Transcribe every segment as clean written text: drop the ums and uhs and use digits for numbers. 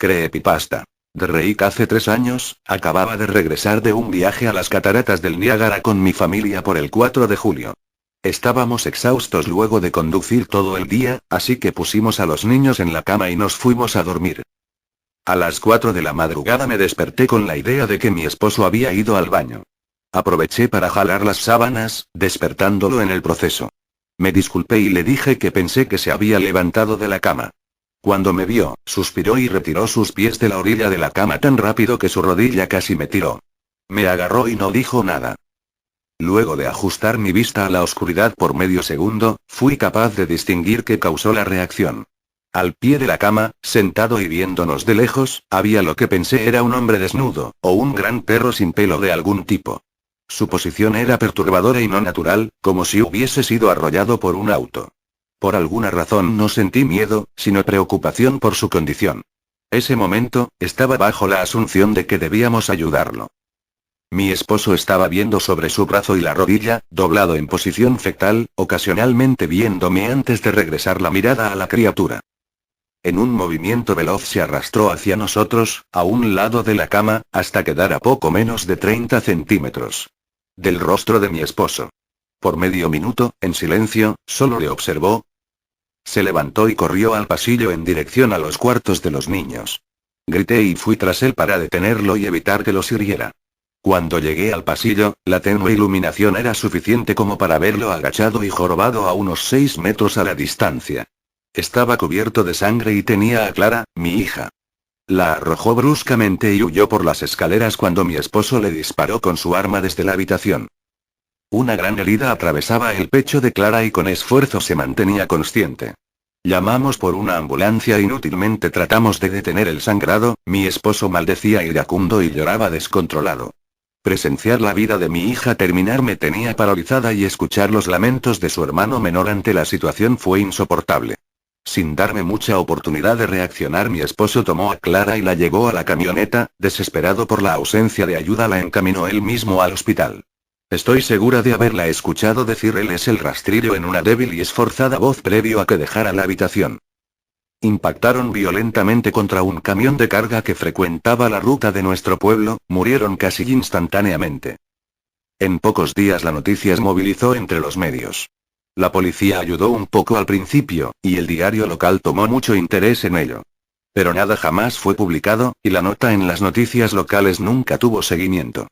Creepypasta. Drake hace 3 años, acababa de regresar de un viaje a las cataratas del Niágara con mi familia por el 4 de julio. Estábamos exhaustos luego de conducir todo el día, así que pusimos a los niños en la cama y nos fuimos a dormir. A las 4 de la madrugada me desperté con la idea de que mi esposo había ido al baño. Aproveché para jalar las sábanas, despertándolo en el proceso. Me disculpé y le dije que pensé que se había levantado de la cama. Cuando me vio, suspiró y retiró sus pies de la orilla de la cama tan rápido que su rodilla casi me tiró. Me agarró y no dijo nada. Luego de ajustar mi vista a la oscuridad por medio segundo, fui capaz de distinguir qué causó la reacción. Al pie de la cama, sentado y viéndonos de lejos, había lo que pensé era un hombre desnudo, o un gran perro sin pelo de algún tipo. Su posición era perturbadora y no natural, como si hubiese sido arrollado por un auto. Por alguna razón no sentí miedo, sino preocupación por su condición. Ese momento, estaba bajo la asunción de que debíamos ayudarlo. Mi esposo estaba viendo sobre su brazo y la rodilla, doblado en posición fetal, ocasionalmente viéndome antes de regresar la mirada a la criatura. En un movimiento veloz se arrastró hacia nosotros, a un lado de la cama, hasta quedar a poco menos de 30 centímetros del rostro de mi esposo. Por medio minuto, en silencio, solo le observó. Se levantó y corrió al pasillo en dirección a los cuartos de los niños. Grité y fui tras él para detenerlo y evitar que los hiriera. Cuando llegué al pasillo, la tenue iluminación era suficiente como para verlo agachado y jorobado a unos 6 metros a la distancia. Estaba cubierto de sangre y tenía a Clara, mi hija. La arrojó bruscamente y huyó por las escaleras cuando mi esposo le disparó con su arma desde la habitación. Una gran herida atravesaba el pecho de Clara y con esfuerzo se mantenía consciente. Llamamos por una ambulancia e inútilmente tratamos de detener el sangrado, mi esposo maldecía iracundo y lloraba descontrolado. Presenciar la vida de mi hija terminar me tenía paralizada y escuchar los lamentos de su hermano menor ante la situación fue insoportable. Sin darme mucha oportunidad de reaccionar, mi esposo tomó a Clara y la llevó a la camioneta, desesperado por la ausencia de ayuda la encaminó él mismo al hospital. Estoy segura de haberla escuchado decir él es el rastrillo en una débil y esforzada voz previo a que dejara la habitación. Impactaron violentamente contra un camión de carga que frecuentaba la ruta de nuestro pueblo, murieron casi instantáneamente. En pocos días la noticia se movilizó entre los medios. La policía ayudó un poco al principio, y el diario local tomó mucho interés en ello. Pero nada jamás fue publicado, y la nota en las noticias locales nunca tuvo seguimiento.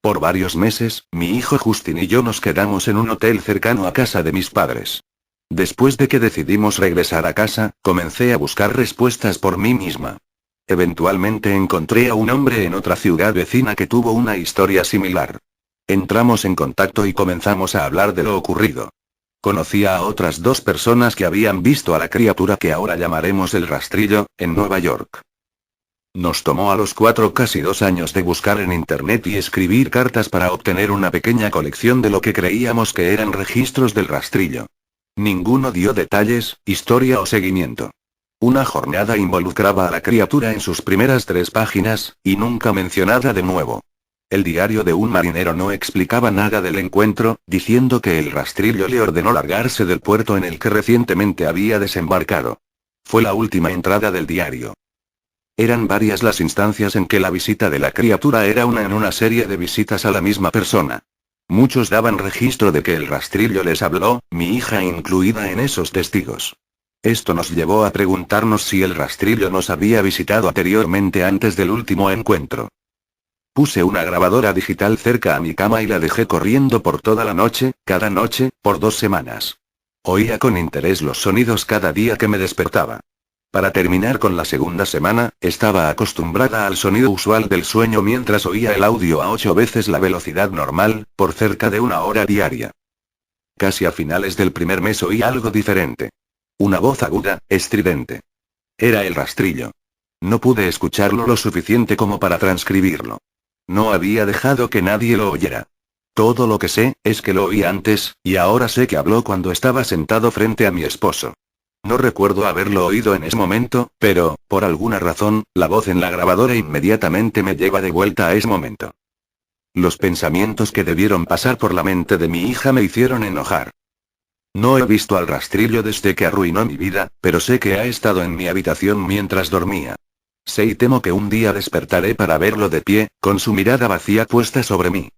Por varios meses, mi hijo Justin y yo nos quedamos en un hotel cercano a casa de mis padres. Después de que decidimos regresar a casa, comencé a buscar respuestas por mí misma. Eventualmente encontré a un hombre en otra ciudad vecina que tuvo una historia similar. Entramos en contacto y comenzamos a hablar de lo ocurrido. Conocía a otras 2 personas que habían visto a la criatura que ahora llamaremos el rastrillo, en Nueva York. Nos tomó a los 4 casi 2 años de buscar en internet y escribir cartas para obtener una pequeña colección de lo que creíamos que eran registros del rastrillo. Ninguno dio detalles, historia o seguimiento. Una jornada involucraba a la criatura en sus primeras 3 páginas, y nunca mencionada de nuevo. El diario de un marinero no explicaba nada del encuentro, diciendo que el rastrillo le ordenó largarse del puerto en el que recientemente había desembarcado. Fue la última entrada del diario. Eran varias las instancias en que la visita de la criatura era una en una serie de visitas a la misma persona. Muchos daban registro de que el rastrillo les habló, mi hija incluida en esos testigos. Esto nos llevó a preguntarnos si el rastrillo nos había visitado anteriormente antes del último encuentro. Puse una grabadora digital cerca a mi cama y la dejé corriendo por toda la noche, cada noche, por 2 semanas. Oía con interés los sonidos cada día que me despertaba. Para terminar con la segunda semana, estaba acostumbrada al sonido usual del sueño mientras oía el audio a 8 veces la velocidad normal, por cerca de 1 hora diaria. Casi a finales del primer mes oí algo diferente. Una voz aguda, estridente. Era el rastrillo. No pude escucharlo lo suficiente como para transcribirlo. No había dejado que nadie lo oyera. Todo lo que sé, es que lo oí antes, y ahora sé que habló cuando estaba sentado frente a mi esposo. No recuerdo haberlo oído en ese momento, pero, por alguna razón, la voz en la grabadora inmediatamente me lleva de vuelta a ese momento. Los pensamientos que debieron pasar por la mente de mi hija me hicieron enojar. No he visto al rastrillo desde que arruinó mi vida, pero sé que ha estado en mi habitación mientras dormía. Sé y temo que un día despertaré para verlo de pie, con su mirada vacía puesta sobre mí.